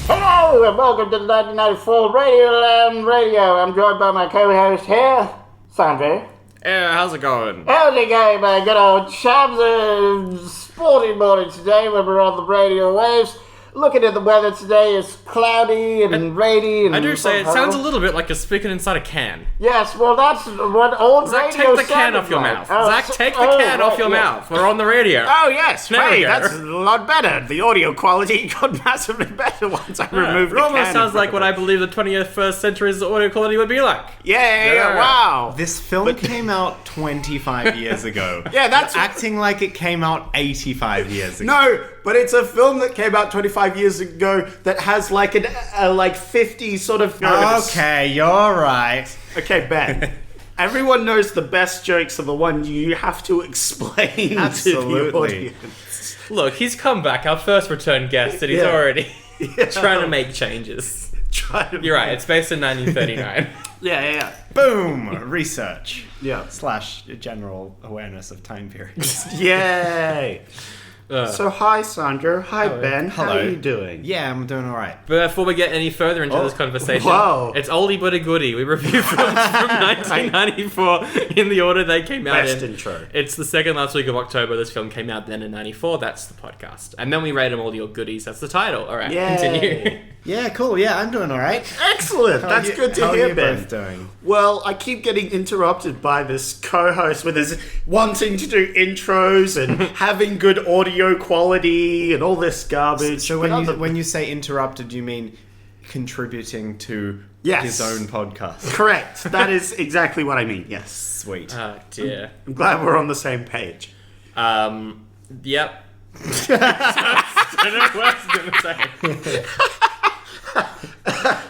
Hello and welcome to the 1994 Radioland Radio. I'm joined by my co-host here, Sanjay. Yeah, how's it going? How's it going, man? Good old chums. Sporty morning today when we're on the radio waves. Looking at the weather today, it's cloudy and rainy. And I do say it sounds a little bit like you're speaking inside a can. Yes, well, that's what old Zach, radio take the can off your mouth. Zach, take the can off your mouth. We're on the radio. Oh, yes. There we Hey, go. that's a lot better. The audio quality got massively better once I removed the It can. almost sounds like what I believe the 21st century's audio quality would be like. Yeah, wow. This film came out 25 years ago. Yeah, that's... Acting like it came out 85 years ago. No, but it's a film that came out 25 years ago that has like an 50 sort of... Okay, you're right. Okay, Ben. Everyone knows the best jokes are the ones you have to explain to the Absolutely. audience. Look, he's come back, our first return guest, and he's Yeah. already Yeah. trying to make changes. Try to You're right, it's based in 1939. Yeah. Boom! Research. Yeah. / general awareness of time periods. Yay. So, hi, Sandra. Hi, Ben. How Hello. are you doing? Yeah, I'm doing alright. But before we get any further into this conversation, whoa. it's Oldie but a Goodie. We review films from 1994 in the order they came out Best in. intro. It's the second last week of October. This film came out then in 94. That's the podcast. And then we rate them all your goodies. That's the title. All right, Yay. continue. Yeah, cool. Yeah, I'm doing alright. Excellent. That's good to How hear, are you Ben. both doing? Well, I keep getting interrupted by this co-host with his wanting to do intros and having good audio quality and all this garbage. So But when you say interrupted, you mean contributing to Yes. his own podcast? correct. That is exactly what I mean. Yes. Sweet. Oh dear. I'm glad we're on the same page. Yep. I don't know what I was gonna say.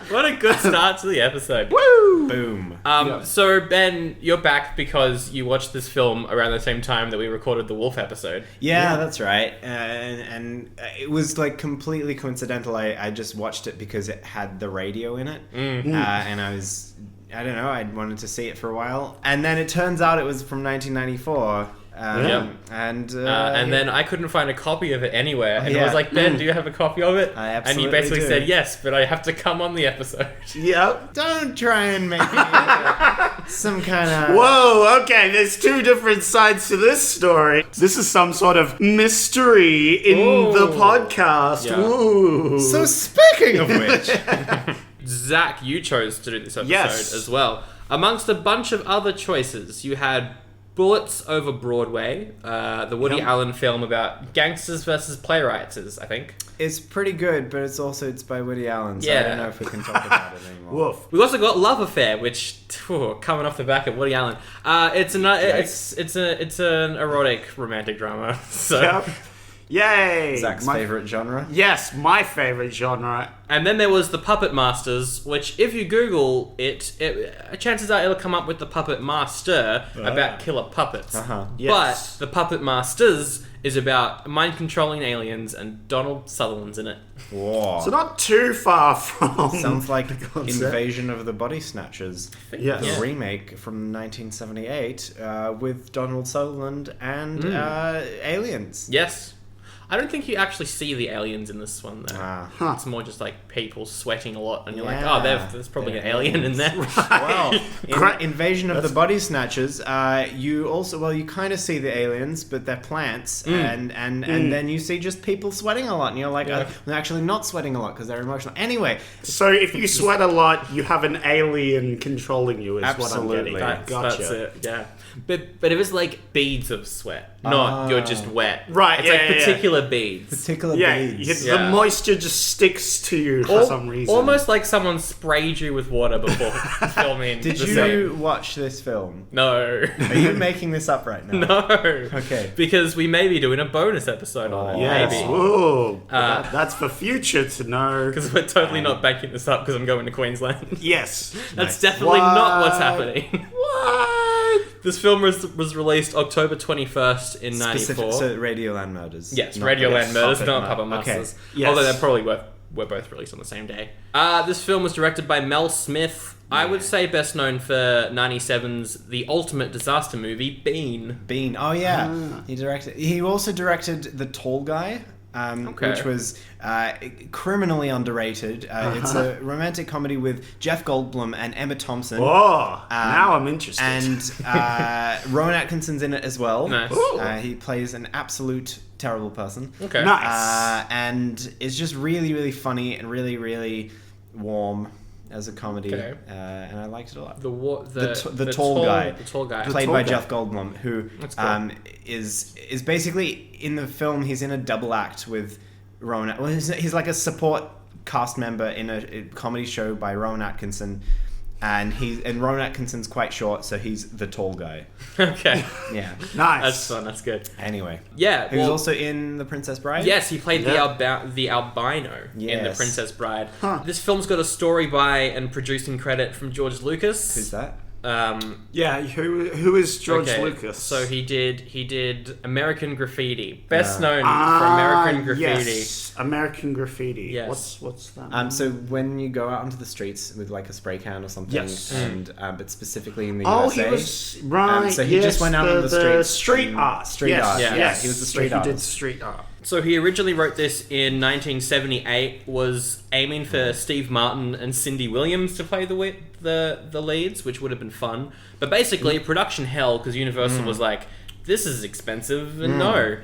What a good start to the episode. Woo! Boom. So Ben, you're back because you watched this film around the same time that we recorded the Wolf episode. Yeah, that's right. And it was like completely coincidental. I just watched it because it had the radio in it. And I don't know, I wanted to see it for a while. And then it turns out it was from 1994. And then I couldn't find a copy of it anywhere, and I Yeah. was like, Ben, do you have a copy of it? I And absolutely you basically do. said yes, but I have to come on the episode. Yep. Don't try and make me some kind of... Whoa, okay, there's two different sides to this story. This is some sort of mystery in the podcast. Yeah. Ooh. So speaking of which... Zach, you chose to do this episode Yes. as well. Amongst a bunch of other choices, you had Bullets Over Broadway, the Woody Allen film about gangsters versus playwrights, I think. It's pretty good, but it's by Woody Allen, so I Yeah. don't know if we can talk about it anymore. Woof. We've also got Love Affair, which coming off the back of Woody Allen. It's an erotic romantic drama. So. Yep. Yay. Zach's favorite genre? Yes, my favorite genre. And then there was the Puppet Masters, which if you Google it chances are it'll come up with the Puppet Master about killer puppets. Yes. But the Puppet Masters is about mind-controlling aliens, and Donald Sutherland's in it. Whoa. So not too far from... Sounds like concept. Invasion of the Body Snatchers, Yes. the Yeah. remake from 1978 with Donald Sutherland and aliens. Yes. I don't think you actually see the aliens in this one, though. Ah. It's more just like people sweating a lot, and you're like, Yeah. oh, there's probably an They're alien in there. Well, Great. in Invasion of the Body Snatchers, you kind of see the aliens, but they're plants, and then you see just people sweating a lot, and you're like, they're actually not sweating a lot because they're emotional. Anyway, So if you sweat a lot, you have an alien controlling you, is Absolutely. what I'm getting. That's Gotcha. it, yeah. But it was like beads of sweat, not you're just wet. Right, It's yeah, like yeah, yeah. particular beads. particular Yeah, beads. the moisture just sticks to you for some reason. Almost like someone sprayed you with water before filming. Did the you scene. watch this film? No. Are you making this up right now? No. Okay. Because we may be doing a bonus episode on it. Yes. Maybe. Ooh, that's for future to know. Because we're totally not banking this up because I'm going to Queensland. Yes. That's definitely not what's What? happening. What? This film was released October 21st in 94. So Radioland Murders. Yes, Not Radioland Murders, Puppet not Ma- Puppet Okay. Masters. Yes. Although they probably were both released on the same day. This film was directed by Mel Smith. I would say best known for 97's The Ultimate Disaster Movie, Bean. Bean. Oh yeah, he also directed The Tall Guy. which was criminally underrated. It's a romantic comedy with Jeff Goldblum and Emma Thompson. Oh, now I'm interested. And Rowan Atkinson's in it as well. Nice. He plays an absolute terrible person. Okay. Nice. And it's just really, really funny and really, really warm as a comedy. Okay. And I liked it a lot. The tall guy. The tall guy. Played tall by guy. Jeff Goldblum, who That's cool. is basically in the film. He's in a double act with Rowan. Well, he's like a support cast member in a comedy show by Rowan Atkinson, and Rowan Atkinson's quite short, so he's the tall guy. Okay. Yeah. Nice. That's fun. That's good. Anyway. Yeah. He was also in The Princess Bride. Yes, he played the albino in The Yes. Princess Bride. This film's got a story by and producing credit from George Lucas. Who's that? Yeah, who is George Lucas? So he did American Graffiti, best known for American Graffiti. Yes, American Graffiti. Yes. What's that? So when you go out onto the streets with like a spray can or something, Yes. and but specifically in the Oh, USA. he was right. So he just went out on the streets. street and- art. Street Yes, art. Yeah. Yes, He was the So street he did artist. street art. So he originally wrote this in 1978, was aiming for Steve Martin and Cindy Williams to play the leads, which would have been fun. But basically, production hell, because Universal was like, this is expensive, and no.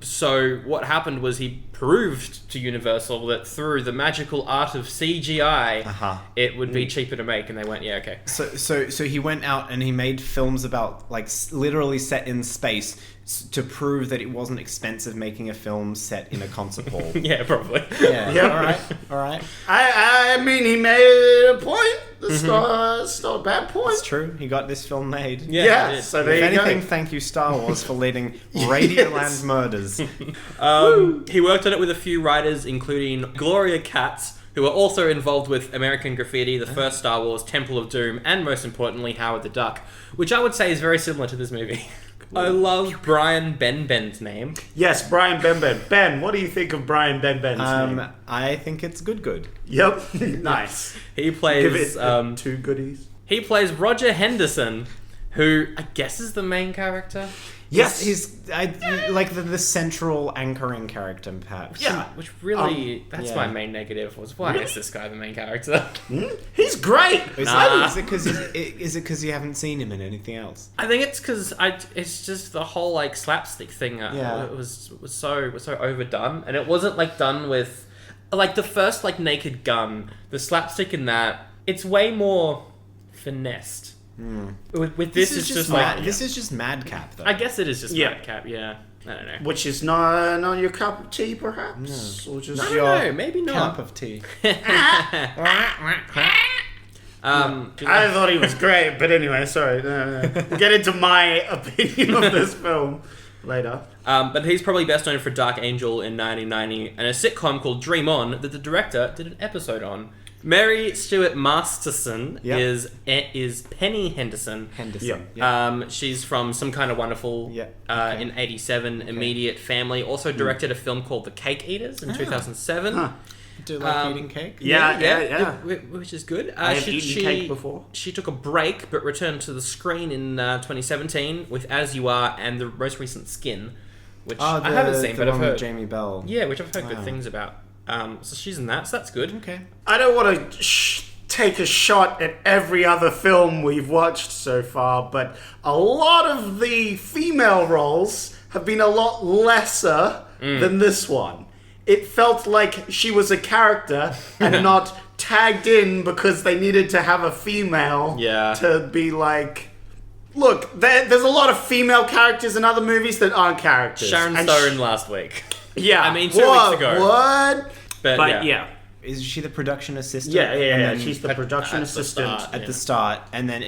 So what happened was he proved to Universal that through the magical art of CGI, it would be cheaper to make, and they went, yeah, okay. So he went out and he made films about like literally set in space to prove that it wasn't expensive making a film set in a concert hall. Yeah, probably. Yeah. Yep. All right. I mean, he made a point. It's not a bad point. It's true. He got this film made. Yeah, Yeah, it did. so there If you anything, go. thank you Star Wars for leading Radioland Murders. He worked on it with a few writers, including Gloria Katz, who are also involved with American Graffiti, the first Star Wars, Temple of Doom, and most importantly, Howard the Duck, which I would say is very similar to this movie. I love Brian Benben's name. Yes, Brian Benben. Ben, what do you think of Brian Benben's name? I think it's good. Yep. Nice. He Give plays it 2 goodies. he plays Roger Henderson, who I guess is the main character. Yes. He's like the central anchoring character, perhaps. Yeah. Which really, that's yeah. my main negative, was why is this guy the main character? He's great. Is it because you haven't seen him in anything else? I think it's because it's just the whole like slapstick thing. Yeah. It was so overdone, and it wasn't like done with like the first like Naked Gun. The slapstick in that, it's way more finessed. With this, it's just like this is just madcap, though. I guess it is just Yeah. madcap. Yeah, I don't know. Which is not your cup of tea, perhaps? Or just I don't your... know. Maybe cup not. of tea. I thought he was great, but anyway, sorry. No. Get into my opinion of this film later. But he's probably best known for Dark Angel in 1990 and a sitcom called Dream On that the director did an episode on. Mary Stuart Masterson Yep. is Penny Henderson. Yeah. She's from Some Kind of Wonderful in 87, Immediate Family. Also directed a film called The Cake Eaters in 2007. Do you like eating cake? Yeah. Which is good. I have eaten cake before. She took a break but returned to the screen in 2017 with As You Are and the most recent Skin, which I haven't seen, but I've heard. Jamie Bell. Yeah, which I've heard good things about. So she's in that, so that's good. Okay. I don't want to take a shot at every other film we've watched so far, but a lot of the female roles have been a lot lesser than this one. It felt like she was a character and not tagged in because they needed to have a female to be like... Look, there's a lot of female characters in other movies that aren't characters. Sharon And Stone last week. Yeah. I mean, 2 weeks ago. What? But yeah. Is she the production assistant? Yeah. And then She's the production at the assistant. start. at the start, and then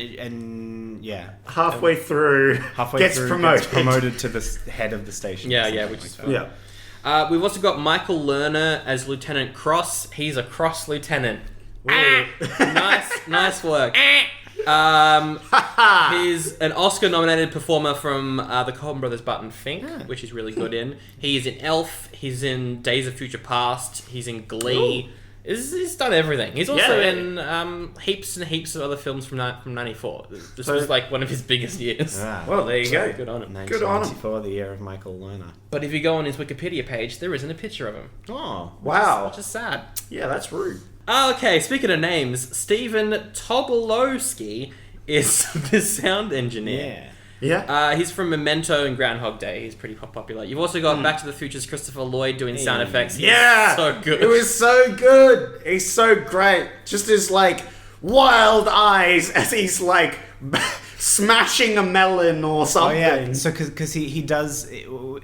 Halfway through, gets promoted to the head of the station. Yeah, which is fun. Yeah. We've also got Michael Lerner as Lieutenant Cross. He's a Cross Lieutenant. Nice work. He's an Oscar-nominated performer from the Coen Brothers Barton Fink, which he's really good in. He's in Elf. He's in Days of Future Past. He's in Glee. He's done everything. He's also Yeah. in heaps and heaps of other films from '94. This was like one of his biggest years. Well, there you go. Good on him. Good on him. 1994, the year of Michael Lerner. But if you go on his Wikipedia page, there isn't a picture of him. Oh, Wow. Which is sad. Yeah, that's rude. Okay, speaking of names, Stephen Tobolowsky is the sound engineer. Yeah. He's from Memento and Groundhog Day. He's pretty popular. You've also got Back to the Future's Christopher Lloyd doing sound effects. He's so good. It was so good. He's so great. Just his like wild eyes as he's like smashing a melon or Oh something. yeah, so because he does,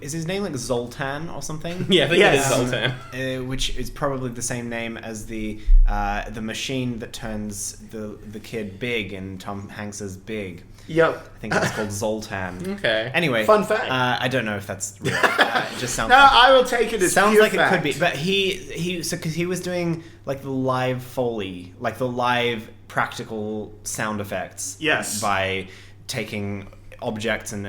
is his name like Zoltan or something? Yeah, I think Yes. it is Zoltan. Which is probably the same name as the machine that turns the kid big in Tom Hanks's Big. Yep. I think it's called Zoltan. Okay. Anyway, Fun fact. I don't know if that's real. It just sounds. No, like I will take it as sounds pure like fact. it could be, but because he was doing like the live Foley, like the live practical sound effects. Yes. By taking objects and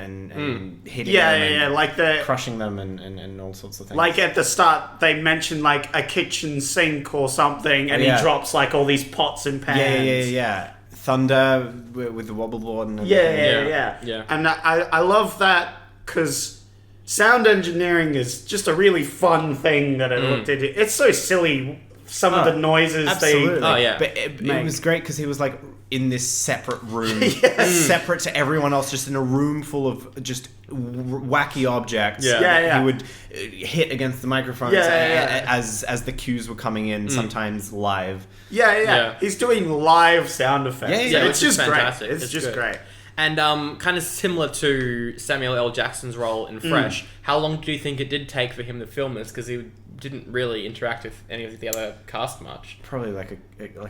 hitting Yeah, them yeah, and yeah. Like the crushing them and all sorts of things. like at the start they mentioned like a kitchen sink or something, and Yeah. he drops like all these pots and pans. yeah. Thunder with the wobble board and Yeah. And I love that because sound engineering is just a really fun thing that I looked at. It's so silly. Some of the noises Absolutely. Oh, yeah. But it Make. was great because he was like in this separate room, separate to everyone else, just in a room full of just wacky objects. Yeah. Yeah, yeah. He would hit against the microphones Yeah. as the cues were coming in, sometimes live. Yeah. He's doing live sound effects. Yeah, It's which is just fantastic. great. It's just good. great. And kind of similar to Samuel L. Jackson's role in Fresh, how long do you think it did take for him to film this? Because he didn't really interact with any of the other cast much. Probably like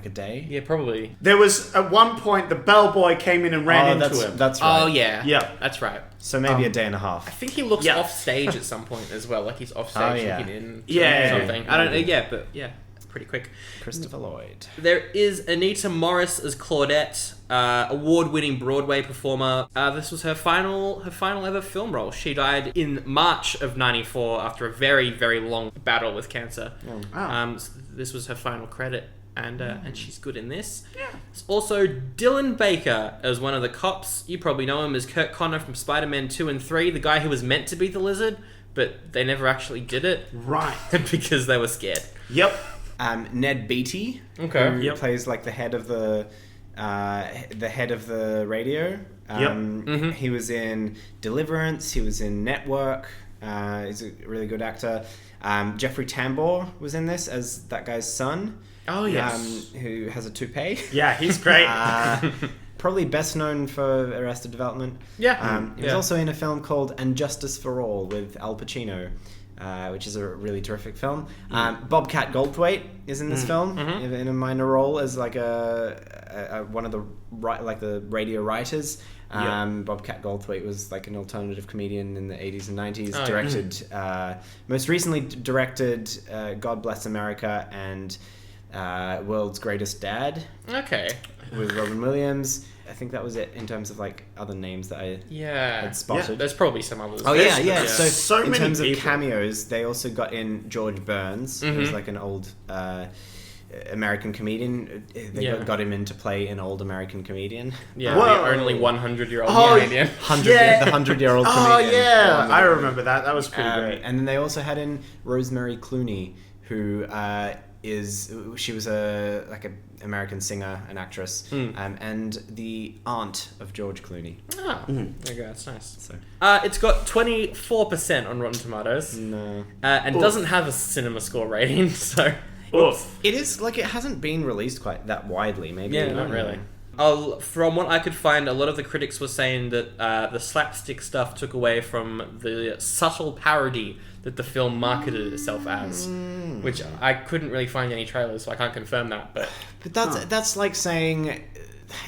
a day. Yeah, probably. There was at one point the bellboy came in and ran into that's him. that's right. Oh, yeah. Yeah. That's right. So maybe a day and a half. I think he looks Yeah. off stage at some point as well. Like he's off stage Oh, yeah. looking in Yeah. something. I don't know. Yeah, but yeah, pretty quick. Christopher Lloyd. There is Anita Morris as Claudette, award-winning Broadway performer. This was her final ever film role. She died in March of '94 after a very, very long battle with cancer. So this was her final credit, and she's good in this. Yeah. It's also Dylan Baker as one of the cops. You probably know him as Kurt Connor from Spider-Man 2 and 3, the guy who was meant to be the Lizard, but they never actually did it. Right. Because they were scared. Yep. Ned Beatty, Okay. who Yep. plays like the head of the radio. He was in Deliverance. He was in Network. He's a really good actor. Jeffrey Tambor was in this as that guy's son. Oh, yes. Who has a toupee. Yeah, he's great. Probably best known for Arrested Development. Yeah. He was also in a film called And Justice for All with Al Pacino, which is a really terrific film. Bobcat Goldthwait is in this film in a minor role as like a one of the the radio writers. Bobcat Goldthwait was like an alternative comedian in the 80s and 90s. Directed, most recently directed God Bless America and World's Greatest Dad. Okay. With Robin Williams. I think that was it in terms of like other names that I had spotted. There's probably some others. Oh yeah. So in many terms people. of cameos, they also got in George Burns, who's like an old American comedian. They got him in to play an old American comedian. Yeah, Whoa. the only 100-year-old Oh, Canadian. The 100-year-old Oh comedian. yeah, I remember that. That was pretty great. And then they also had in Rosemary Clooney, who she was a American singer and actress, and the aunt of George Clooney. Oh, there you go. That's nice. So It's got 24% on Rotten Tomatoes. no. And doesn't have a cinema score rating, so... Oof. It is like it hasn't been released quite that widely. Maybe Yeah, not really. From what I could find, a lot of the critics were saying that the slapstick stuff took away from the subtle parody that the film marketed itself as, which I couldn't really find any trailers, so I can't confirm that. But that's like saying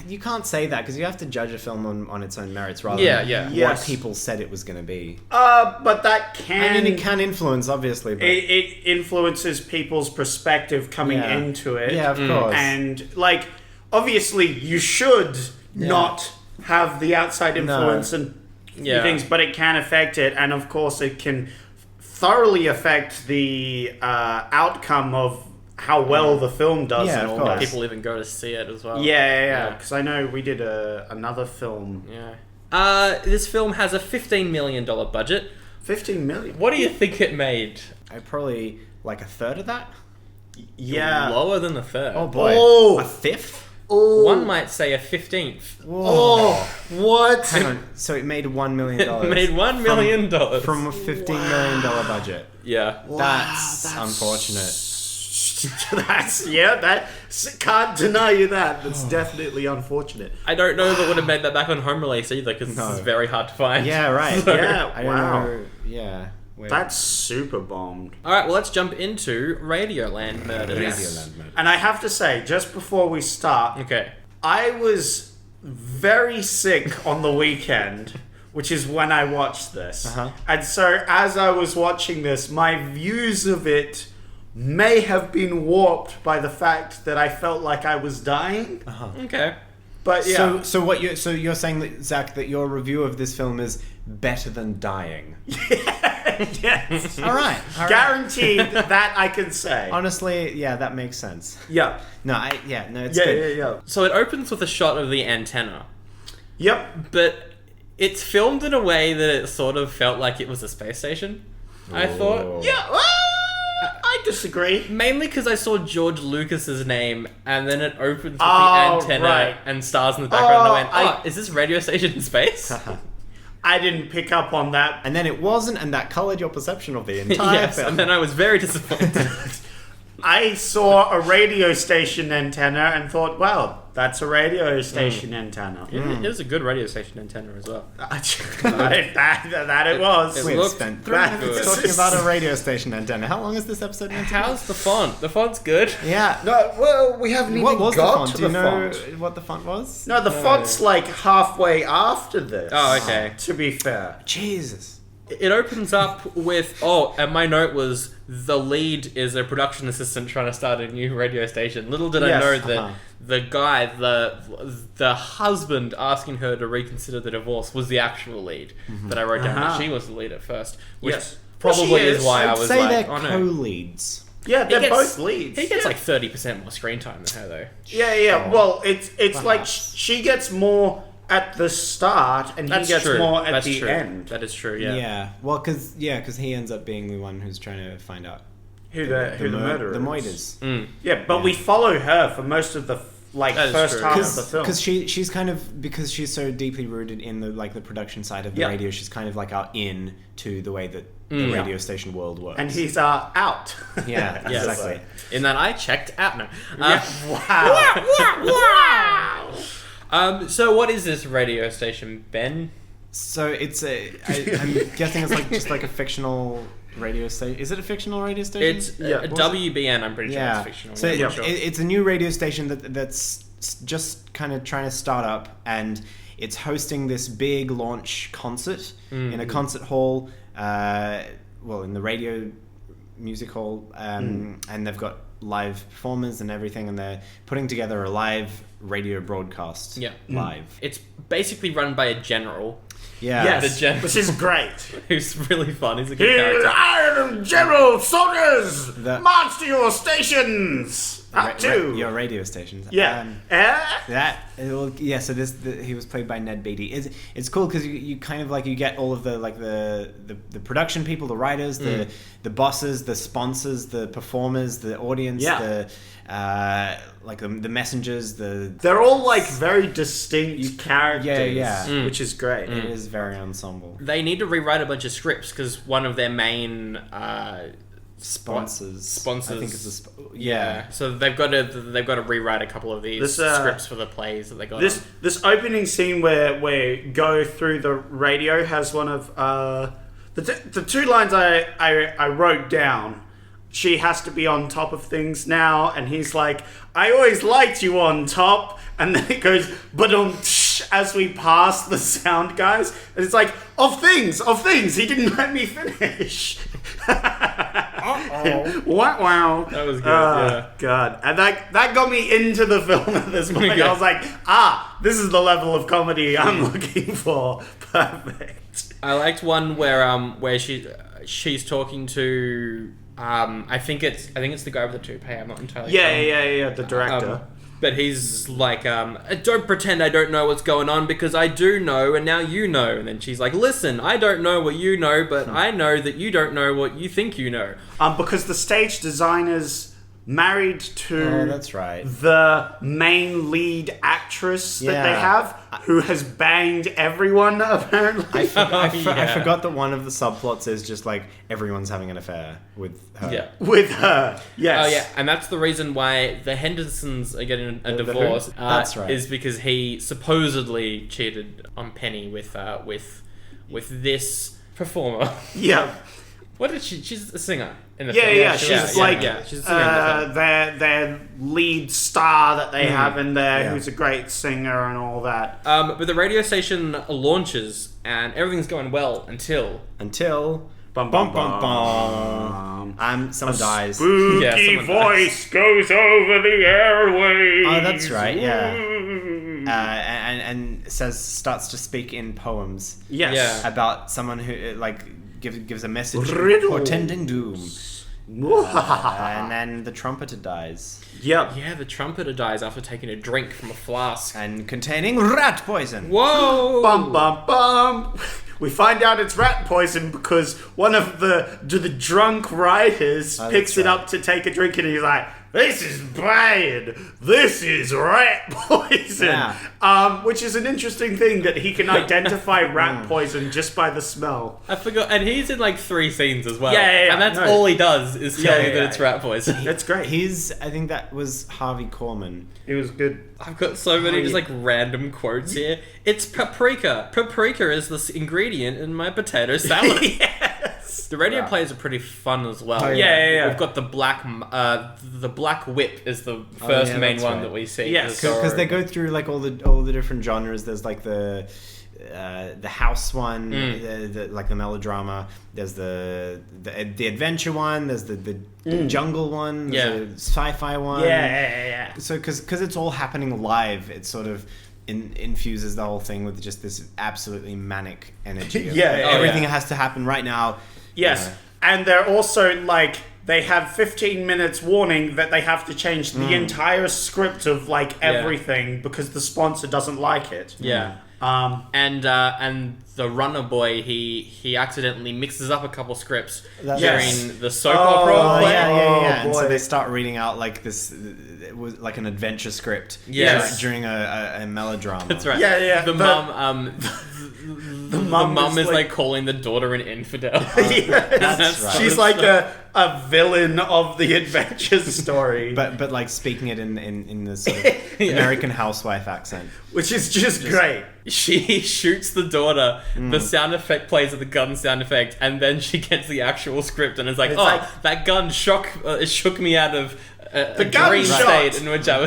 you can't say that because you have to judge a film on its own merits rather Yeah, than yeah. what Yes. people said it was going to be. But that can... I mean, it can influence, obviously, but It influences people's perspective coming Yeah. into it. Yeah, of course. And, like, obviously you should not have the outside influence and things, but it can affect it. And, of course, it can thoroughly affect the outcome of how well the film does Yeah, and of all course. that. People even go to see it as well. Yeah. Because I know we did another film. Yeah. This film has a $15 million budget. 15 million. What do you think it made? Probably like a third of that. Yeah. Lower than a third. Oh boy, Oh. a fifth. Oh. One might say a 15th. Oh, what? Hang on. So it made $1 million. It made $1 million from a $15 million budget. Yeah. That's unfortunate. Can't deny you that. That's definitely unfortunate. I don't know if it would have made that back on home release either, because No. this is very hard to find. Yeah, right. So- Yeah, I don't wow. know. Yeah. Wait. That's super bombed. Alright, well, let's jump into Radioland Murders. Radioland Murders. And I have to say, just before we start, Okay. I was very sick on the weekend, which is when I watched this. Uh-huh. And so as I was watching this, my views of it may have been warped by the fact that I felt like I was dying. Okay. But yeah. So you're saying that, Zach, that your review of this film is better than dying? Yes. All right. Guaranteed that I can say. Honestly, yeah, that makes sense. Yeah. No, it's Yeah, good. yeah. So it opens with a shot of the antenna, Yep. but it's filmed in a way that it sort of felt like it was a space station. I thought. Yeah. I disagree. Mainly because I saw George Lucas's name, and then it opens with Oh, the antenna right. and stars in the background. Oh, and I went, is this radio station in space? I didn't pick up on that. And then it wasn't, and that colored your perception of the entire Yes, film. and then I was very disappointed. I saw a radio station antenna and thought, wow, that's a radio station antenna. It is a good radio station antenna as well. that it was. It We've looked spent 3 good. minutes talking about a radio station antenna. How long is this episode meant to be? How's the font? The font's good. Yeah. No, well, we haven't What even was the got font? to Do you the know font. what the font was? No, the font's like halfway after this. Oh, okay. To be fair. Jesus. It opens up with, and my note was, the lead is a production assistant trying to start a new radio station. Little did I Yes, know that the guy, the husband asking her to reconsider the divorce was the actual lead. That I wrote down that she was the lead at first. Which Yes. probably Well, she is is. why I I'd was say like, they're oh no. co-leads. Yeah, they're gets- both leads. He gets like 30% more screen time than her though. Yeah. Well, it's like Perhaps. she gets more at the start and That's he gets true. more at That's the true. end. That is true, Yeah. yeah. Well, because he ends up being the one who's trying to find out Who the murderer the is. Moiders. Mm. Yeah, but we follow her for most of the That is first true. half of the film. Because she's kind of, because she's so deeply rooted in the production side of the Yeah. radio, she's kind of like our in to the way that the radio station world works. And he's out. yeah, Yes. exactly. In that I checked out now. Wow. So what is this radio station, Ben? So I'm guessing it's like just like a fictional radio station. Is it a fictional radio station? It's Yeah. a WBN, I'm pretty sure it's fictional. So I'm not it- sure. it's a new radio station that's just kind of trying to start up, and it's hosting this big launch concert in a concert hall. In the radio music hall, and they've got live performers and everything, and they're putting together a live radio broadcast. Yeah. Live. It's basically run by a general Yeah. Yes, the gen- which is great. who's really fun. He's a good Here, character. Iron General soldiers, The- march to your stations. Up to your radio stations. yeah. So he was played by Ned Beatty. It's cool because you kind of like you get all of the like the production people, the writers, the bosses, the sponsors, the performers, the audience, Yeah. the messengers. They're all like very distinct characters. yeah. Which is great. It is very ensemble. They need to rewrite a bunch of scripts because one of their main Sponsors. Sponsors. I think it's So they've got to rewrite a couple of these This, scripts for the plays that they got. This opening scene where Go Through the Radio has one of the two lines I wrote down. She has to be on top of things now, and he's like, I always liked you on top, and then it goes, but as we pass the sound guys, and it's like, of things, he didn't let me finish. Wow. That was good, yeah. God. And that got me into the film at this point. Okay. I was like, this is the level of comedy I'm looking for. Perfect. I liked one where she's talking to I think it's the guy with the toupee. I'm not entirely Yeah, the director. But he's like, don't pretend I don't know what's going on because I do know, and now you know. And then she's like, listen, I don't know what you know, but I know that you don't know what you think you know. Because the stage designers married to that's right. the main lead actress that they have, who has banged everyone, apparently. I forgot that one of the subplots is just like everyone's having an affair with her. Yeah. With her, yes. Oh yeah, and that's the reason why the Hendersons are getting a divorce. That's right. Is because he supposedly cheated on Penny with this performer. Yeah. What did she? She's a singer in the Yeah, film. yeah, she's she's a singer in the film. their lead star that they have in there, who's a great singer and all that. But the radio station launches and everything's going well until Bum, bum, bum, bum. Someone dies. Spooky someone voice goes over the airwaves. Oh, that's right. Yeah. And starts to speak in poems. Yes. Yeah. About someone who gives a message Riddle. portending doom. And then the trumpeter dies. Yep. Yeah, the trumpeter dies after taking a drink from a flask. And containing rat poison. Whoa! Bum bum bum. We find out it's rat poison because one of the drunk writers picks it up to take a drink and he's like, "This is bad. This is rat poison." Yeah. Which is an interesting thing that he can identify rat poison just by the smell. I forgot, and he's in like 3 scenes as well. Yeah. And that's all he does is tell you that it's rat poison. That's great. I think that was Harvey Korman. It was good. I've got so many just like random quotes here. It's paprika. Paprika is the ingredient in my potato salad. Yes. The radio plays are pretty fun as well. Oh, yeah. We've got the black whip is the first main that's one right. that we see. Yes. Because they go through like all the different genres. There's like the house one, like the melodrama. There's the adventure one. There's the jungle one. There's the sci-fi one. Yeah. So because it's all happening live, it sort of infuses the whole thing with just this absolutely manic energy. Of, everything has to happen right now. Yes. And they're also like, they have 15 minutes warning that they have to change the entire script of like everything because the sponsor doesn't like it. Yeah. And the runner boy, he accidentally mixes up a couple scripts during the soap opera play. Yeah. And so boy. they start reading out like this, it was like an adventure script. Yes. During a melodrama. That's right. Yeah. The mum, the mum is like calling the daughter an infidel. That's right. She's like a villain of the adventure story. But like speaking it in the sort of American housewife accent. Which is just great. She shoots the daughter, the sound effect plays at the gun sound effect, and then she gets the actual script and is like, that gun shook me out of a dream state in which I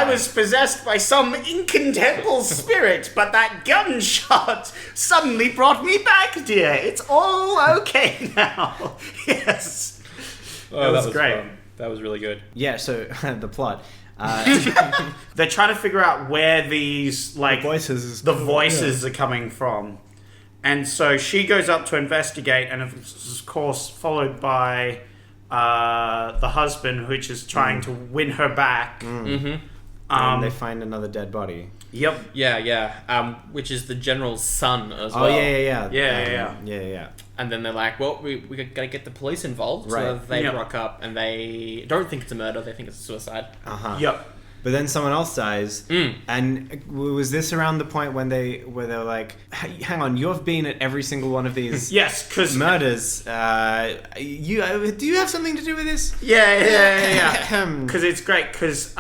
was possessed by some incontestable spirit, but that gunshot suddenly brought me back, dear. It's all okay now. Yes. Oh, that was great. Fun. That was really good. Yeah, so the plot. They're trying to figure out where these like the voices are coming from. And so she goes up to investigate, and of course followed by the husband, which is trying to win her back. And they find another dead body. Yep. Yeah. Which is the general's son as well. Oh, yeah. Yeah. And then they're like, well, we gotta get the police involved. So Right. they rock up and they don't think it's a murder, they think it's a suicide. Yep. But then someone else dies, and was this around the point when they were like, "Hang on, you've been at every single one of these Yes, because murders. Do you have something to do with this?" Yeah. Because it's great because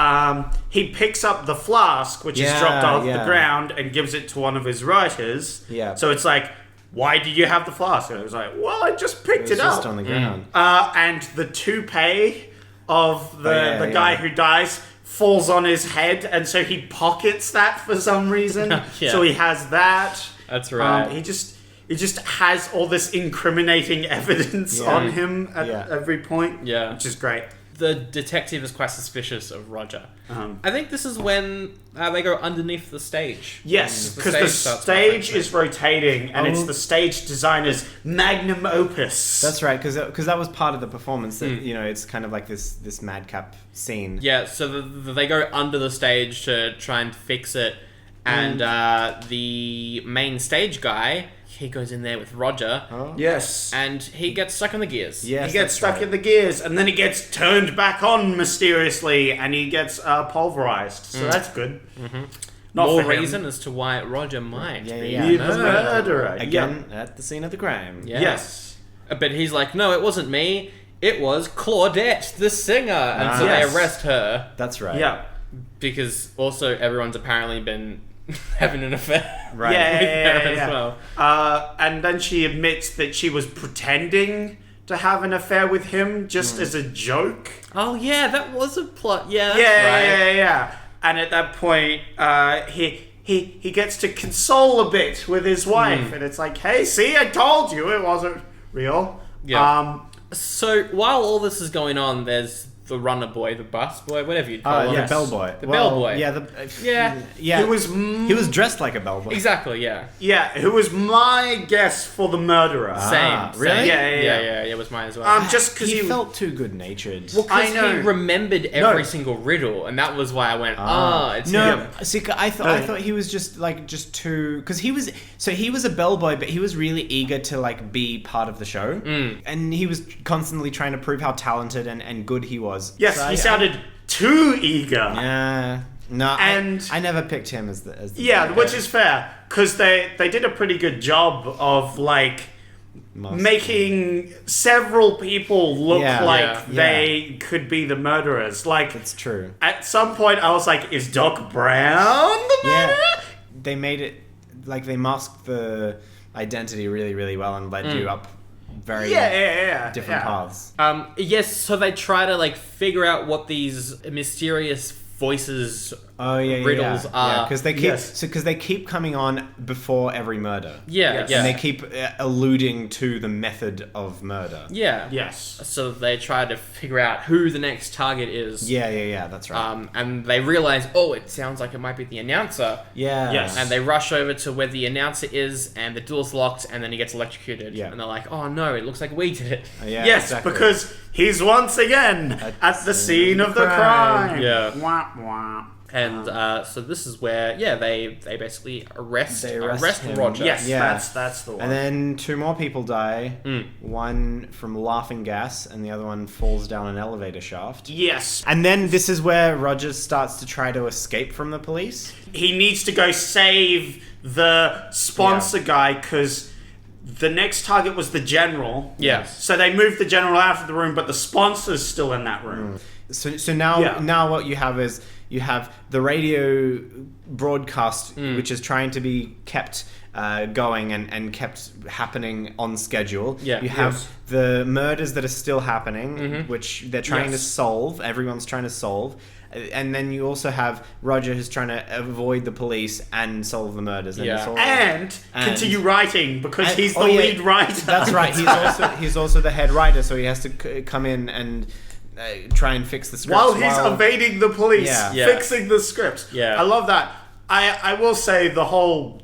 he picks up the flask, which is dropped off the ground, and gives it to one of his writers. Yeah. So it's like, why do you have the flask? And it was like, well, I just picked it just up. on the ground. And the toupee of the guy who dies falls on his head, and so he pockets that for some reason. Yeah. So he has that. That's right. He just has all this incriminating evidence on him at every point. Yeah. Which is great. the detective is quite suspicious of Roger. I think this is when they go underneath the stage. Yes, because the stage is rotating, and it's the stage designer's magnum opus. That's right, because that was part of the performance. That it's kind of like this madcap scene. Yeah, so they go under the stage to try and fix it, and the main stage guy, he goes in there with Roger. Yes. And he gets stuck in the gears. Yes, he gets stuck in the gears, and then he gets turned back on mysteriously, and he gets pulverized. So that's good. Not More for him. reason as to why Roger might be The murderer. Again, at the scene of the crime. Yeah. Yes. But he's like, no, it wasn't me. It was Claudette, the singer. And so they arrest her. That's right. Yeah. Because also everyone's apparently been having an affair Right. Yeah, with yeah, her yeah, as yeah. well. And then she admits that she was pretending to have an affair with him just as a joke. Oh, yeah, that was a plot. Yeah, that's Yeah, right. yeah. And at that point, he gets to console a bit with his wife, and it's like, hey, see, I told you it wasn't real. Yeah. So while all this is going on, there's the runner boy, the bus boy, whatever you'd call him. The bellboy. The bellboy. Yeah. Yeah. He was dressed like a bellboy. Exactly, yeah. Yeah, who was my guess for the murderer. Same. really? Yeah. It was mine as well. Just because he felt too good-natured. Well, I because know. he remembered every single riddle, and that was why I went, it's him. See, I thought he was just too, because he was a bellboy, but he was really eager to be part of the show, and he was constantly trying to prove how talented and good he was. Yes, So he sounded too eager. Yeah. No, And- I never picked him as the Yeah, which is fair, because they did a pretty good job of making several people look like they could be the murderers. That's true. At some point, I was like, "Is Doc Brown the murderer?" Yeah, they made it they masked the identity really, really well and led you up very different paths. Yes, so they try to figure out what these mysterious voices riddles are. because they keep coming on before every murder. Yeah. And they keep alluding to the method of murder. Yeah. Yes. So they try to figure out who the next target is. Yeah, that's right. And they realize, it sounds like it might be the announcer. Yes. And they rush over to where the announcer is, and the door's locked, and then he gets electrocuted. Yeah. And they're like, oh no, it looks like we did it. Yes, exactly. because he's once again at the scene of the crime. Yeah. Wah, wah. And so this is where, they basically arrest him. Roger. Yes, Yeah. that's the one. And then 2 more people die. One from laughing gas, and the other one falls down an elevator shaft. Yes. And then this is where Roger starts to try to escape from the police. He needs to go save the sponsor guy, because the next target was the general. Yes. So they moved the general out of the room, but the sponsor's still in that room. So now what you have is you have the radio broadcast, which is trying to be kept going and kept happening on schedule. Yeah. You have the murders that are still happening, which they're trying to solve. Everyone's trying to solve. And then you also have Roger who's trying to avoid the police and solve the murders. And, it's all, and continue writing, because he's the lead writer. That's right. He's also the head writer, so he has to come in and try and fix the script While he's evading the police, Yeah. fixing the script. Yeah. I love that. I will say the whole...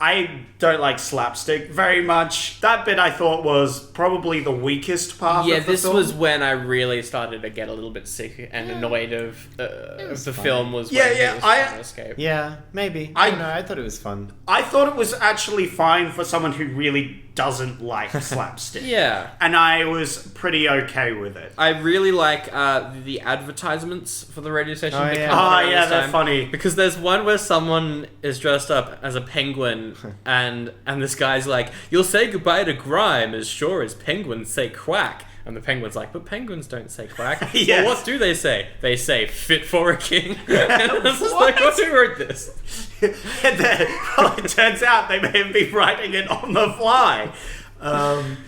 I don't like slapstick very much. That bit I thought was probably the weakest part of the This film. was when I really started to get a little bit sick and annoyed of the film was when Yeah, he was trying to escape. Yeah, maybe. I don't know. I thought it was fun. I thought it was actually fine for someone who really doesn't like slapstick. Yeah. And I was pretty okay with it. I really like the advertisements for the radio station. Oh, that yeah. come Oh, around yeah, this they're time. funny. Because there's one where someone is dressed up as a penguin and this guy's like, you'll say goodbye to grime as sure as penguins say quack. And the penguin's like, but penguins don't say quack. Yes. Well, what do they say? They say fit for a king. And I was just like, who wrote this? And then, well, it turns out they may have been writing it on the fly.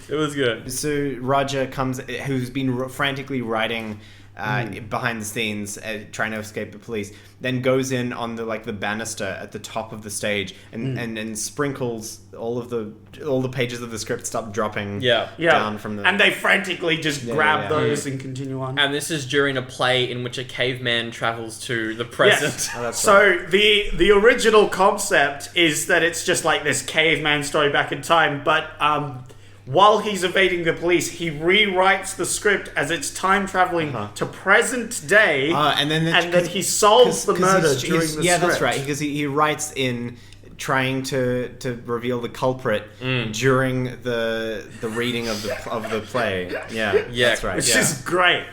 It was good. So Roger comes, who's been frantically writing behind the scenes, trying to escape the police. Then goes in on the banister at the top of the stage and sprinkles all the pages of the script stop dropping down from the. And they frantically just grab those and continue on. And this is during a play in which a caveman travels to the present. Yes. Oh, that's So the original concept is that it's just like this caveman story back in time, but while he's evading the police, he rewrites the script as it's time traveling to present day, and then he solves the murder during the script. Yeah, that's right. Because he writes in trying to reveal the culprit during the reading of the play. Yeah, that's right. Which is great.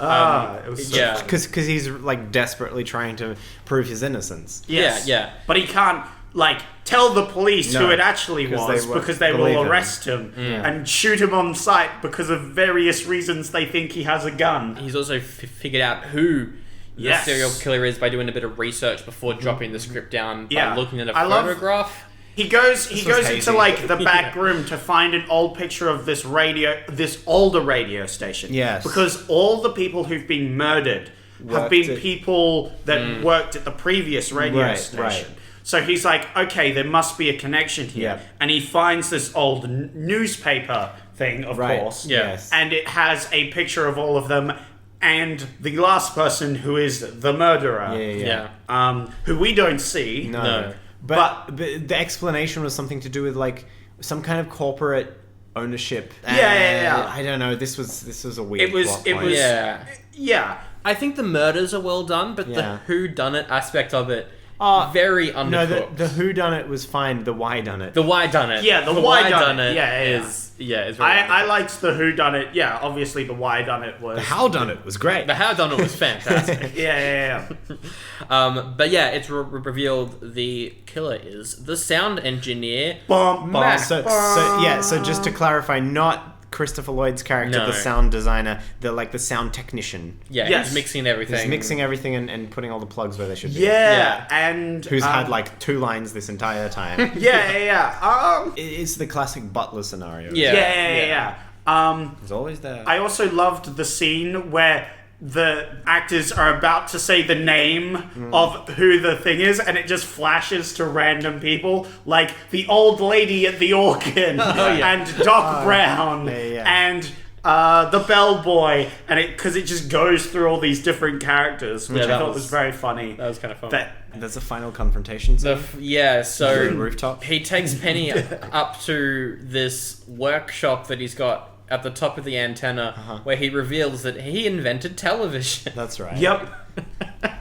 It was so because he's like desperately trying to prove his innocence. Yes. Yeah. But he can't tell the police who it actually was because they will arrest him and shoot him on sight because of various reasons they think he has a gun. He's also figured out who the serial killer is by doing a bit of research before dropping the script down by looking at a photograph. He goes into like the back room to find an old picture of this older radio station. Yes. Because all the people who've been murdered have been people that worked at the previous radio station. Right. So he's like, okay, there must be a connection here. Yeah. And he finds this old newspaper thing, of course. Yes. And it has a picture of all of them and the last person who is the murderer. Yeah. Who we don't see. No. But the explanation was something to do with like some kind of corporate ownership. Yeah. I don't know. This was a weird. It was. Yeah. I think the murders are well done, but the whodunit aspect of it very undercooked. No, the whodunit was fine. The whydunit. The whydunit. Yeah, the whydunit. is very I liked the whodunit. Yeah, obviously the whydunit was. The howdunit was great. The howdunit was fantastic. Yeah. But yeah, it's revealed the killer is the sound engineer. So just to clarify, not Christopher Lloyd's character, the sound designer, the sound technician. Yeah, he's mixing everything. He's mixing everything and putting all the plugs where they should be. Yeah. And who's had like 2 lines this entire time. Yeah. It's the classic butler scenario. Yeah. It's always there. I also loved the scene where the actors are about to say the name of who the thing is, and it just flashes to random people, like the old lady at the organ, and Doc Brown, and the bellboy, and because it just goes through all these different characters, which I thought was very funny. That was kind of fun. There's a final confrontation scene. So rooftop. He takes Penny up to this workshop that he's got at the top of the antenna, where he reveals that he invented television. That's right. Yep.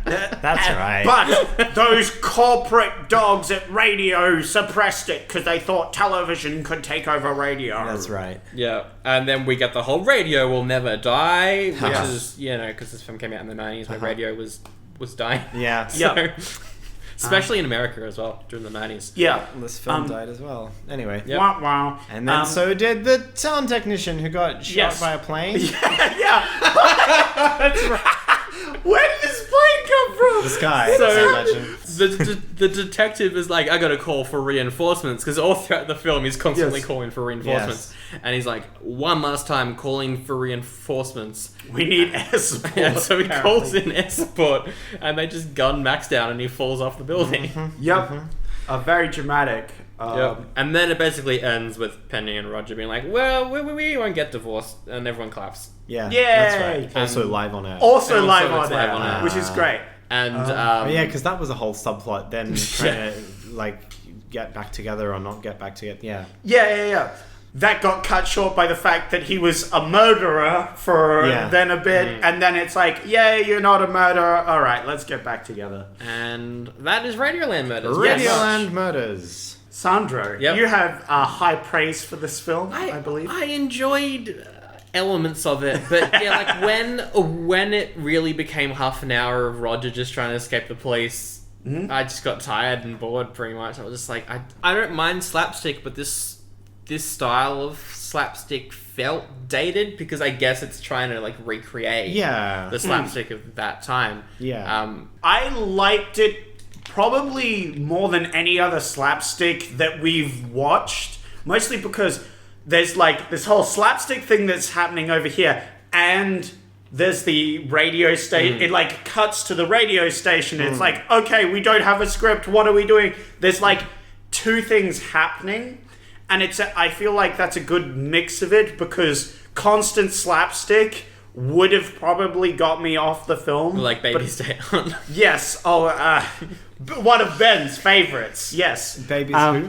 That's right. But those corporate dogs at radio suppressed it because they thought television could take over radio. That's right. Yeah. And then we get the whole radio will never die, which is, because this film came out in the 90s where radio was dying. Yeah. So, especially in America as well, during the 90s. Yeah. This film died as well. Anyway. Yep. Wow. And then so did the sound technician who got shot by a plane. That's right. Where did this plane come from? The sky. The detective is like, I gotta call for reinforcements, because all throughout the film he's constantly calling for reinforcements. And he's like, one last time calling for reinforcements. We need air support. And so he calls in air support, and they just gun Max down and he falls off the building. Yep. Very dramatic. And then it basically ends with Penny and Roger being like, well, we won't get divorced, and everyone claps. Yeah. Yay! That's right. Also live on air. Also live on air, which is great. And because that was a whole subplot. Then trying to get back together or not get back together. Yeah. That got cut short by the fact that he was a murderer for then a bit, and then it's like, you're not a murderer. All right, let's get back together. And that is Radioland Murders. Radioland Murders. Sandro, you have high praise for this film, I believe. I enjoyed elements of it, but when it really became half an hour of Roger just trying to escape the police, I just got tired and bored pretty much. I was just like, I don't mind slapstick, but this style of slapstick felt dated, because I guess it's trying to recreate the slapstick of that time. I liked it probably more than any other slapstick that we've watched, mostly because there's this whole slapstick thing that's happening over here, and there's the radio station. It like cuts to the radio station. It's like, okay, we don't have a script. What are we doing? There's like two things happening, and I feel like that's a good mix of it, because constant slapstick would have probably got me off the film. Like Baby's Day On. Yes. Oh, one of Ben's favorites. Yes. Baby's who?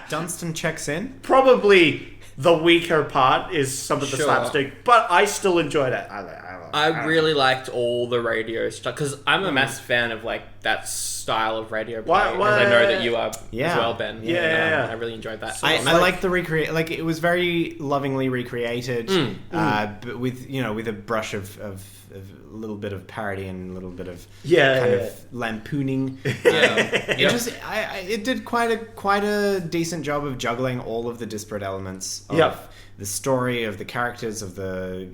Dunstan checks in. Probably the weaker part is some of the Sure. slapstick, but I still enjoyed it. I really liked all the radio stuff, because I'm a massive fan of like that style of radio play. Why- Because I know that you are Yeah. as well, Ben. Yeah. I really enjoyed that. I like the recreate. Like it was very lovingly recreated, but with with a brush of a little bit of parody and a little bit of of lampooning. It did quite a decent job of juggling all of the disparate elements of the story, of the characters, of the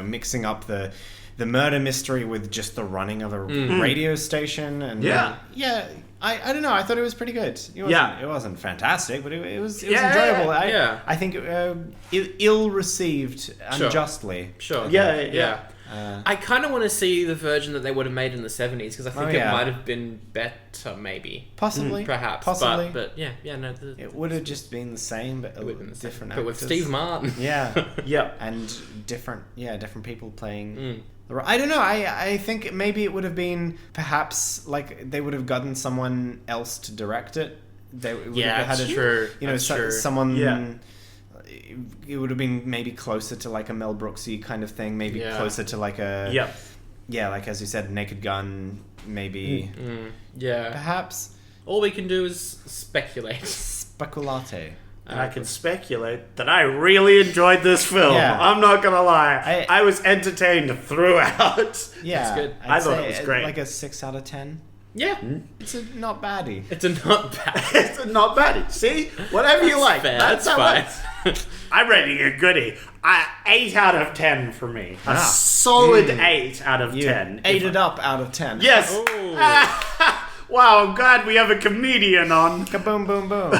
mixing up the murder mystery with just the running of a radio station, and I don't know. I thought it was pretty good. It wasn't fantastic, but it was enjoyable. I think ill-received unjustly. Sure. Yeah. I kind of want to see the version that they would have made in the 70s, because I think it might have been better, maybe. Possibly. Perhaps. Possibly. But no. It would have just been the same, but different actors. But with Steve Martin. Yeah. And different people playing. I don't know. I think maybe it would have been perhaps like they would have gotten someone else to direct it. They would have had true. Someone. Yeah. It would have been maybe closer to like a Mel Brooksy kind of thing. Maybe closer to like a like as you said, Naked Gun. Maybe. Perhaps. All we can do is speculate. Speculate. And I can speculate that I really enjoyed this film. Yeah. I'm not gonna lie. I was entertained throughout. Yeah, That's good. I thought it was great. Like a 6 out of 10. Yeah. It's a not baddie. It's a not bad. It's not bad. See? Whatever you like. Fair. That's That's how fine. I'm rating it Goodie. 8 out of 10 for me. A solid 8 out of 10. Ate it up out of 10. Yes. Wow, I'm glad we have a comedian on. Kaboom, boom, boom.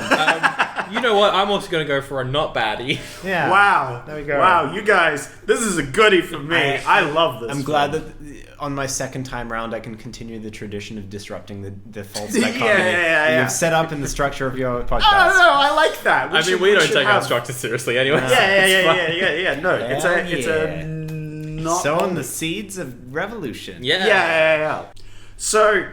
You know what? I'm also going to go for a not baddie. Yeah. Wow. There we go. Wow, you guys, this is a goodie for me. I love this. I'm glad that on my second time round I can continue the tradition of disrupting the false dichotomy Yeah. you've set up in the structure of your podcast. Oh, no, I like that. We don't take our instructors seriously anyway. Yeah. No, it's a not Sowing the seeds of revolution. Yeah. So,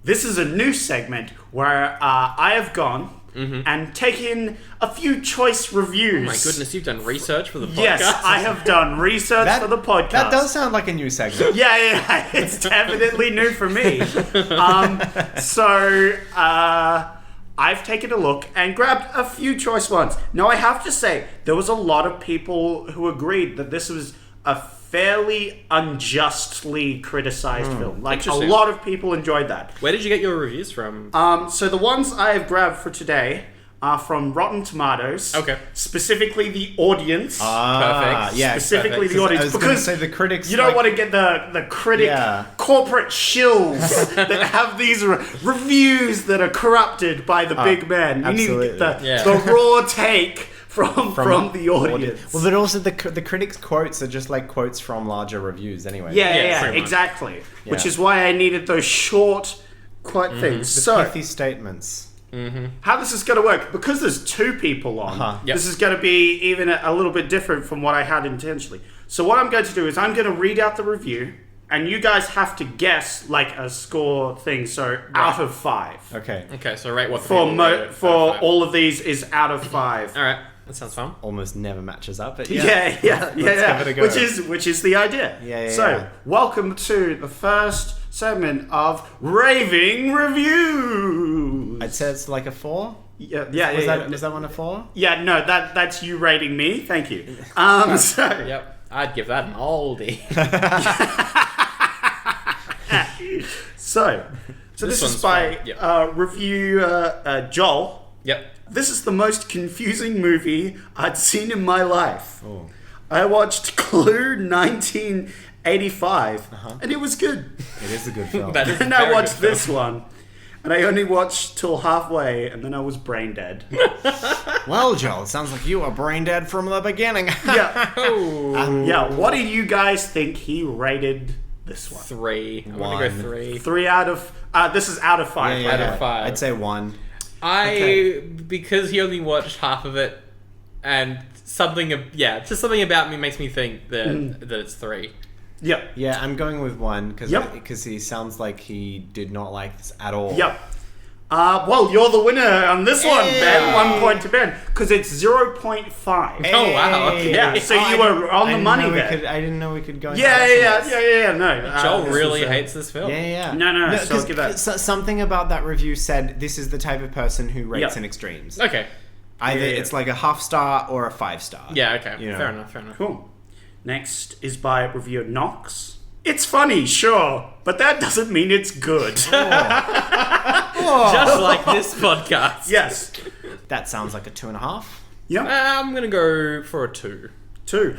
this is a new segment where I have gone and taken a few choice reviews. Oh my goodness, you've done research for the podcast? Yes, I have done research for the podcast. That does sound like a new segment. Yeah, it's definitely new for me. I've taken a look and grabbed a few choice ones. Now, I have to say, there was a lot of people who agreed that this was a fairly unjustly criticized film. Like, a lot of people enjoyed that. Where did you get your reviews from? So the ones I have grabbed for today are from Rotten Tomatoes. Okay. Specifically the audience. Perfect. Yeah, Specifically perfect. the audience. I was Because say the critics. you don't want to get the critic corporate shills that have these reviews that are corrupted by the big man. You need to get the raw take from the audience. Well, but also the critics' quotes are just like quotes from larger reviews anyway. Yeah, exactly. Which is why I needed those short quote things. The pithy statements. How this is going to work, because there's two people on, this is going to be even a little bit different from what I had intentionally. So what I'm going to do is I'm going to read out the review, and you guys have to guess like a score thing. So out of 5. Okay, so rate what the For people rated for all of these is out of 5. All right, that sounds fun. Almost never matches up, but Yeah. Let's give it a go. Which is the idea. So welcome to the first segment of Raving Reviews. I'd say it's like a 4. Was that one a 4? Yeah, no, that's you rating me. Thank you. Yep, I'd give that an oldie. So this is by review Joel. Yep. This is the most confusing movie I'd seen in my life. Oh. I watched Clue 1985, and it was good. It is a good film. And I watched this one, and I only watched till halfway, and then I was brain dead. Well, Joel, it sounds like you were brain dead from the beginning. Yeah. Oh. Yeah, what do you guys think he rated this one? 3. I'm gonna go 3. 3 out of... this is out of 5. Out of 5. I'd say 1. Because he only watched half of it, and just something about me makes me think that it's 3. Yep. Yeah, I'm going with 1 because Yep. he sounds like he did not like this at all. Yep. Well, you're the winner on this one, Ben. 1 point to Ben, because it's 0.5. Oh, wow. Okay. Yeah, so you were on the money there. I didn't know we could go. Yeah. No, Joel this really was, hates this film. Yeah. No, so 'cause give that. something about that review said this is the type of person who rates Yep. in extremes. Okay. Either Yeah. it's like a half star or a 5 star. Yeah, okay. You know. Fair enough. Cool. Next is by reviewer Knox. It's funny, sure, but that doesn't mean it's good. Just like this podcast. Yes. That sounds like a 2.5. Yep. I'm gonna go for a 2. 2.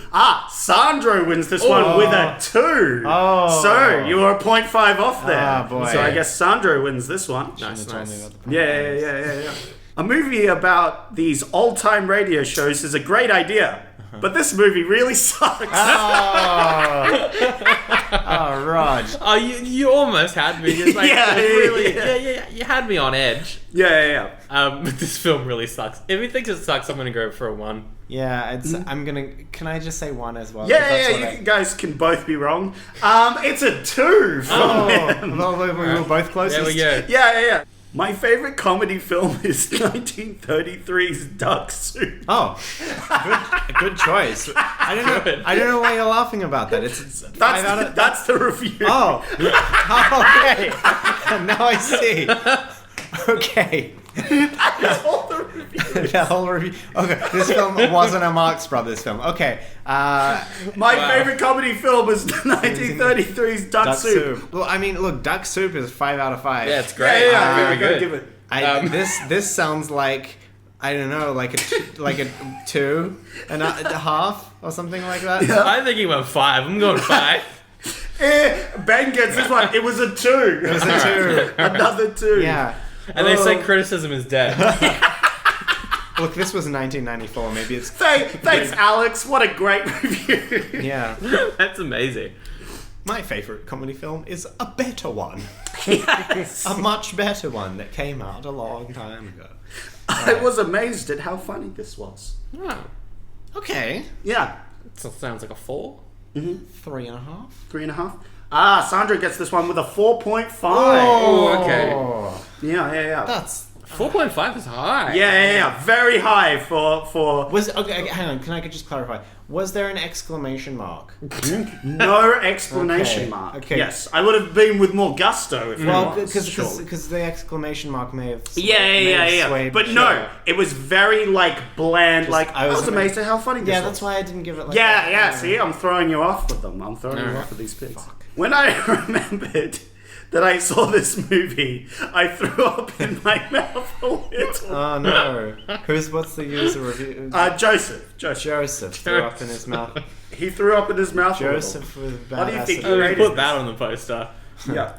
Sandro wins this one with a 2. Oh. So you are 0.5 off there. Ah, boy. So I guess Sandro wins this one. Nice. Yeah. A movie about these old-time radio shows is a great idea, but this movie really sucks. Oh, Rog. Oh, you almost had me. It's like, Yeah. You had me on edge. Yeah. But this film really sucks. If he thinks it sucks, I'm gonna go for a 1. Yeah, I'm gonna. Can I just say 1 as well? Yeah, you guys can both be wrong. It's a 2 from him. Well, we were both closest. There we go. Yeah. My favorite comedy film is 1933's Duck Soup. Oh, good choice. I don't know why you're laughing about that. That's the review. Oh, okay. Now I see. Okay. That's all the review. The whole review. Okay, this film wasn't a Marx Brothers film. Okay. My favorite comedy film is 1933's Duck Soup. Well, I mean, look, Duck Soup is 5 out of 5. Yeah, it's great. Yeah, Very good. Give it. This sounds like, I don't know, like a 2.5 or something like that. Yeah. I think he went 5. I'm going 5. Ben gets this one. It was a 2. It was a 2. Another 2. Yeah. And they say criticism is dead. Look, this was 1994. Maybe it's. Thanks, Alex. What a great review. Yeah. That's amazing. My favorite comedy film is a better one. Yes. A much better one that came out a long time ago. I was amazed at how funny this was. Oh, Okay. Yeah. so sounds like a 4. 3.5. 3.5. Sandra gets this one with a 4.5. Oh, okay. Yeah. That's. 4.5 is high. Yeah. Very high for Okay, hang on. Can I just clarify? Was there an exclamation mark? no explanation Okay, mark. okay. Yes, I would have been with more gusto if Well, it was. because the exclamation mark may have. Yeah. swayed- But no, it was very bland. I I was was amazed at how funny this Yeah, was. that's why I didn't give it. Like Yeah, that. see, I'm throwing you off with them. I'm throwing you Alright. off with these picks. When I remembered that I saw this movie, I threw up in my mouth a little. Oh no! What's the user review? Joseph. Joseph threw up in his mouth. He threw up in his mouth Joseph with bad What do you think acid. you We rated put that this? on the poster. Yeah.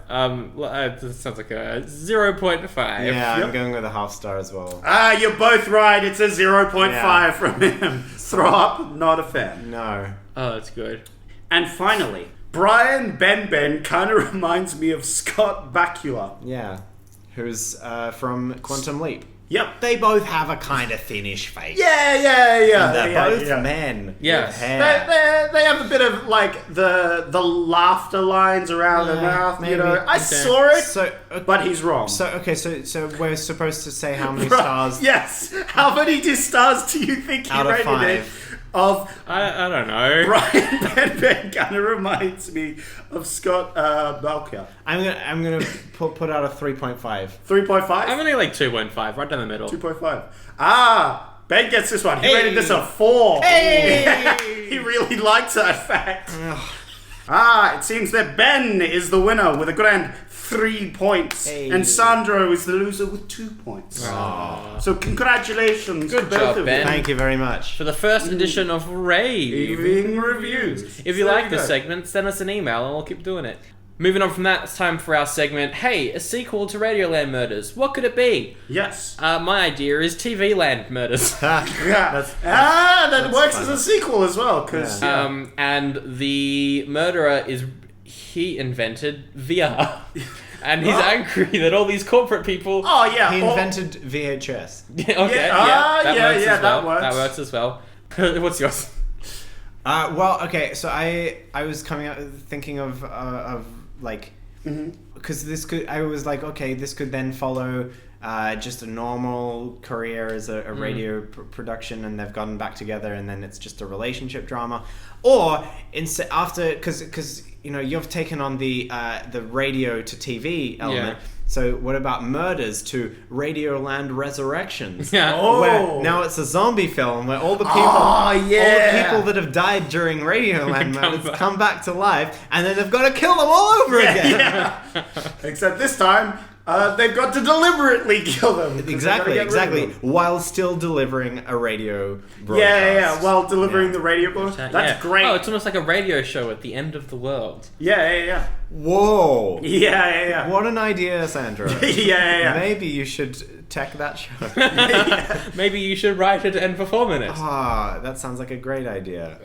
This sounds like a 0.5. Yeah, Yep. I'm going with a half star as well. You're both right. It's a 0.5 Yeah. from him. Throw up, not a fan. No. Oh, that's good. And finally, Brian Ben kind of reminds me of Scott Bakula. Yeah. Who's from Quantum Leap. Yep. They both have a kind of thinnish face. Yeah. And they're both yeah. men. Yes. With hair. They have a bit of like the laughter lines around the Yeah, mouth. maybe. You know, I Okay. saw it, So, but he's wrong. so we're supposed to say how many Right, stars Yes. How many stars do you think he out of rated 5? it? Of I don't know. Brian Ben kind of reminds me of Scott Balker. I'm gonna put out a 3.5. 3.5. I'm gonna like 2.5, right down the middle. 2.5. Ben gets this one. He Hey. rated this a 4. Hey. He really likes that fact. It seems that Ben is the winner with a grand 3 points. Hey. And Sandro is the loser with 2 points. So congratulations Good to both job, of Ben. you. Thank you very much. For the first edition of Rave. Evening reviews. If you There like you this go. segment, send us an email and we'll keep doing it. Moving on from that, it's time for our segment. Hey, a sequel to Radioland Murders. What could it be? Yes. My idea is TV Land Murders. Yeah. That works as a sequel as well, because... And the murderer he invented VR. And he's angry that all these corporate people... Oh, yeah. He invented VHS. Okay, that works. That works as well. What's yours? Well, okay, so I was coming out thinking of like, because this could, I was like, okay, this could then follow just a normal career as a radio production, and they've gotten back together, and then it's just a relationship drama, or instead after, because you know you've taken on the radio to TV element. Yeah. So what about Murders to Radioland Resurrections? Yeah. Where now it's a zombie film where all the people, all the people that have died during Radioland Murders come back to life, and then they've got to kill them all over again. Yeah. Except this time, they've got to deliberately kill them. Exactly. While still delivering a radio broadcast. Yeah. While delivering the radio broadcast. That's great. Oh, it's almost like a radio show at the end of the world. Yeah. Whoa. Yeah. What an idea, Sandra. Yeah. Maybe you should tech that show. Maybe you should write it and perform in it. Ah, that sounds like a great idea.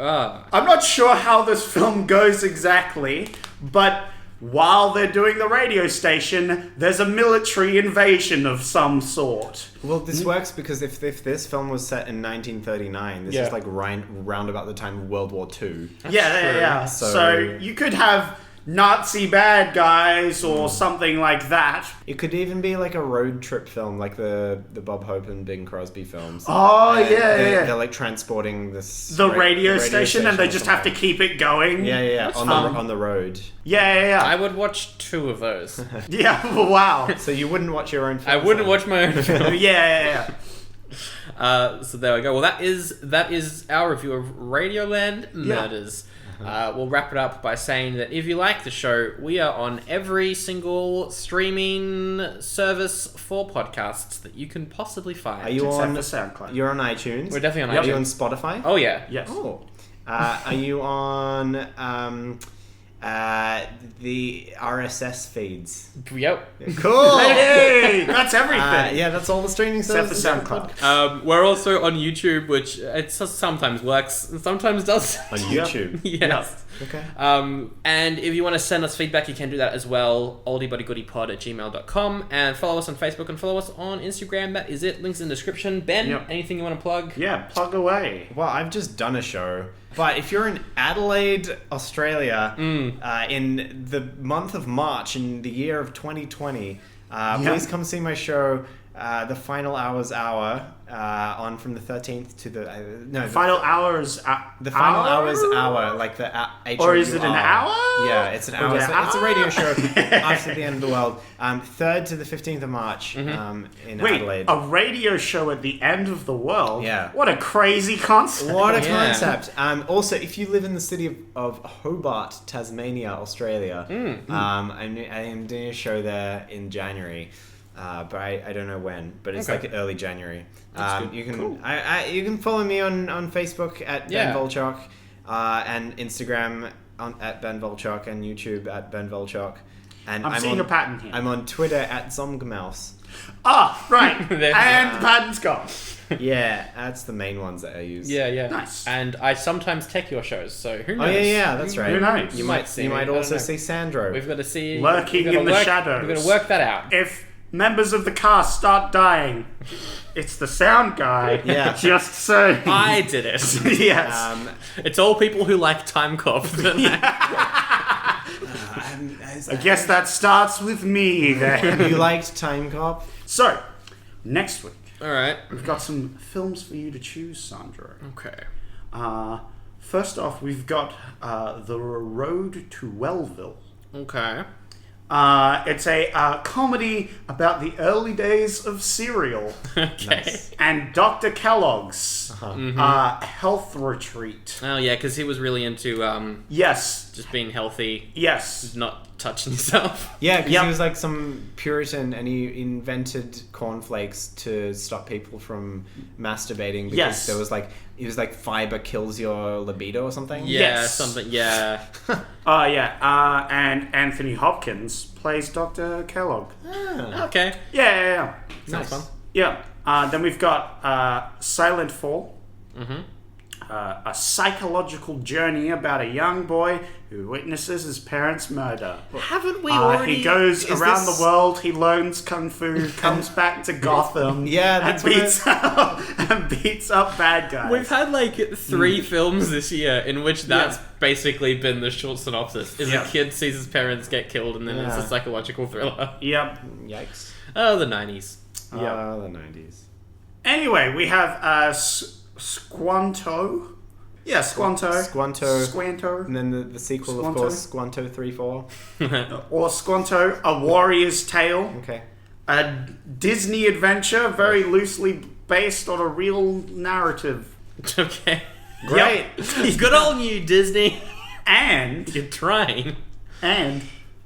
I'm not sure how this film goes exactly, but while they're doing the radio station, there's a military invasion of some sort. Well, this works because if this film was set in 1939, this is like round about the time of World War II. Yeah. So you could have Nazi bad guys or something like that. It could even be like a road trip film, like the Bob Hope and Bing Crosby films. Oh, yeah. They're like transporting the radio station, and they just have to keep it going. Yeah. On the road. Yeah. I would watch 2 of those. Yeah. Wow. So you wouldn't watch your own film? I wouldn't watch my own film. Yeah. So there we go. Well, that is our review of Radioland Murders. We'll wrap it up by saying that if you like the show, we are on every single streaming service for podcasts that you can possibly find. Are you Except on for SoundCloud? You're on iTunes. We're definitely on Are iTunes. you on Spotify? Oh yeah. Yes. Oh. Are you on the RSS feeds? Yep. Cool. Hey, that's everything. Yeah, that's all the streaming Except for services. SoundCloud. We're also on YouTube, which it sometimes works and sometimes does. On YouTube. Yes. Okay. And if you want to send us feedback, you can do that as well. oldiebuddygoodypod@gmail.com, and follow us on Facebook and follow us on Instagram. That is it. Links in the description. Ben, anything you want to plug? Yeah, plug away. Well, I've just done a show, but if you're in Adelaide, Australia, in the month of March in the year of 2020, please come see my show, The Final Hours Hour, on from the 13th to the Final Hours. The Final Hours Hour, like the HOUR. Or is it an hour? Yeah, it's an hour. It's a radio show after the end of the world. 3rd to the 15th of March in Adelaide. A radio show at the end of the world? Yeah. What a crazy concept. What a concept. Also, if you live in the city of Hobart, Tasmania, Australia, I am doing a show there in January. But I don't know when, but it's like early January. You can you can follow me on Facebook at Ben Volchok, and Instagram at Ben Volchok, and YouTube at Ben Volchok. And I'm seeing a pattern here. I'm on Twitter at Zomgmouse. Ah, right. And the pattern's gone. Yeah, that's the main ones that I use. Yeah. Nice. And I sometimes tech your shows, so who knows? Oh yeah, that's right. Who knows? You might also see Sandro. We've got to see Lurking in the shadows. We've got to work that out. If members of the cast start dying, it's the sound guy. Yeah. Just saying. I did it. Yes. It's all people who like Time Cop. I guess that starts with me then. You liked Time Cop? So, next week, Alright. we've got some films for you to choose, Sandro. Okay. First off, we've got The Road to Wellville. Okay. It's a comedy about the early days of cereal. Okay. Nice. And Dr. Kellogg's health retreat. Oh yeah, because he was really into Yes. just being healthy, Yes. not touching yourself. Yeah, because Yep. he was like some Puritan, and he invented cornflakes to stop people from masturbating because Yes. there was like fiber kills your libido or something. Yeah, Yes. something. Yeah. And Anthony Hopkins plays Dr. Kellogg. Okay. Yeah. Sounds fun. Yeah. Then we've got Silent Fall. Mm-hmm. A psychological journey about a young boy who witnesses his parents' murder. Haven't we already? He goes is around this- the world, he learns kung fu, comes back to Gotham, Yeah, that's what and beats up bad guys. We've had like 3 films this year in which that's basically been the short synopsis. Is Yeah. a kid sees his parents get killed and then it's a Yeah. psychological thriller. Yep. Yikes. Oh, the 90s. Yep. The 90s. Anyway, we have Squanto. Yeah, Squanto. Squanto. And then the sequel, Squanto. of course, Squanto 3-4. Or Squanto, A Warrior's Tale. Okay. A Disney adventure, very loosely based on a real narrative. Okay. Great. Good old you, Disney. And You're trying.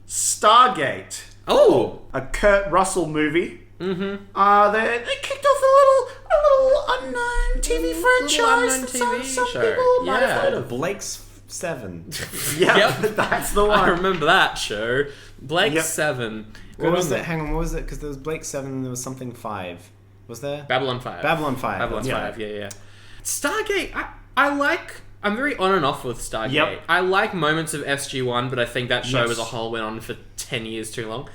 Stargate, Oh. a Kurt Russell movie. Mm-hmm. They kicked off a little unknown TV franchise unknown that TV some show. people might have Yeah. heard of. Blake's 7. Yeah, Yep. that's the I one. remember that show. Blake Yep. 7. What was it? Hang on, what was it? Because there was Blake 7 and there was something 5. Was there? Babylon 5. Babylon 5. Babylon Yeah. 5, yeah. Stargate, I like... I'm very on and off with Stargate. Yep. I like moments of SG-1, but I think that show Yes. as a whole went on for 10 years too long.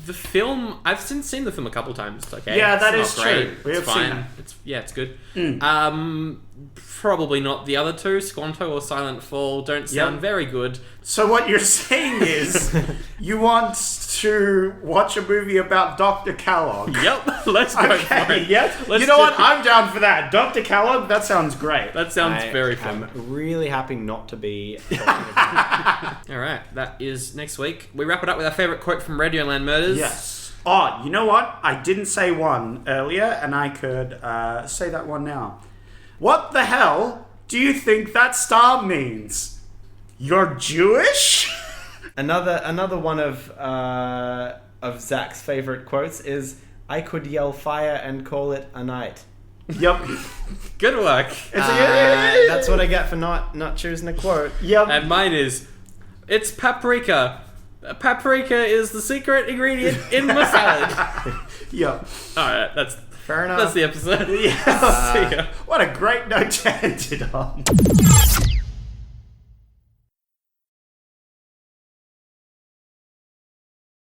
The film, I've seen the film a couple times. It's okay. Yeah, that it's is not great. true. We It's have seen fine. that. It's good. Probably not the other two, Squanto or Silent Fall, don't sound Yep. very good. So what you're saying is you want to watch a movie about Dr. Kellogg. Yep, let's go for Okay, it. yeah. Let's You know do what? it. I'm down for that. Dr. Kellogg, that sounds great. That sounds very fun. I'm really happy not to be talking about All right, that is next week. We wrap it up with our favourite quote from Radioland Murders. Yes. Oh, you know what? I didn't say one earlier, and I could say that one now. What the hell do you think that star means? You're Jewish? Another one of Zach's favorite quotes is, "I could yell fire and call it a night." Yep. Good work. That's what I get for not choosing a quote. Yep. And mine is, it's paprika. Paprika is the secret ingredient in my salad. Yep. Alright, that's Fair enough. that's the episode. Yeah. See ya. What a great note to end it on.